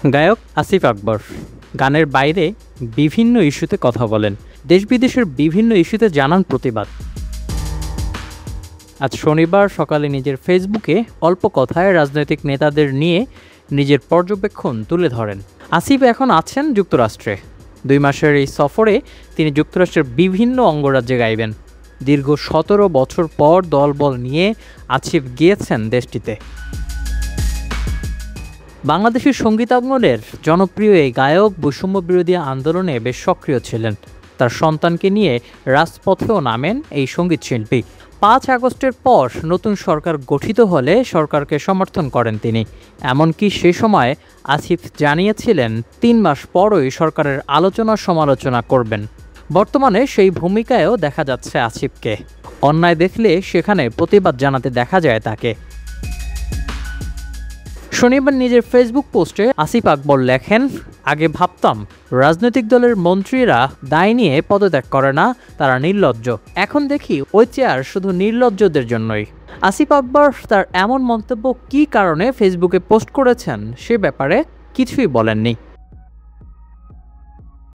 গায়ক আসিফ আকবর গানের বাইরে বিভিন্ন ইস্যুতে কথা বলেন, দেশ বিদেশের বিভিন্ন ইস্যুতে জানান প্রতিবাদ। আজ শনিবার সকালে নিজের ফেসবুকে অল্প কথায় রাজনৈতিক নেতাদের নিয়ে নিজের পর্যবেক্ষণ তুলে ধরেন। আসিফ এখন আছেন যুক্তরাষ্ট্রে। 2 মাসের এই সফরে তিনি যুক্তরাষ্ট্রের বিভিন্ন অঙ্গরাজ্যে গাইবেন। দীর্ঘ 17 বছর পর দলবল নিয়ে আসিফ গিয়েছেন দেশটিতে। বাংলাদেশের সঙ্গীতাঙ্গনের জনপ্রিয় এই গায়ক বৈষম্য বিরোধী আন্দোলনে বেশ সক্রিয় ছিলেন। তার সন্তানকে নিয়ে রাজপথেও নামেন এই সঙ্গীতশিল্পী। 5 আগস্টের পর নতুন সরকার গঠিত হলে সরকারকে সমর্থন করেন তিনি। এমনকি সে সময় আসিফ জানিয়েছিলেন 3 মাস পরই সরকারের আলোচনা সমালোচনা করবেন। বর্তমানে সেই ভূমিকায়ও দেখা যাচ্ছে আসিফকে। অন্যায় দেখলে সেখানে প্রতিবাদ জানাতে দেখা যায় তাকে। শনিবার নিজের ফেসবুক পোস্টে আসিফ আকবর লেখেন, আগে ভাবতাম রাজনৈতিক দলের মন্ত্রীরা দায় নিয়ে পদত্যাগ করে না, তারা নির্লজ্জ। এখন দেখি ওই চেয়ার শুধু নির্লজ্জদের জন্যই। আসিফ আকবর তার এমন মন্তব্য কী কারণে ফেসবুকে পোস্ট করেছেন সে ব্যাপারে কিছুই বলেননি।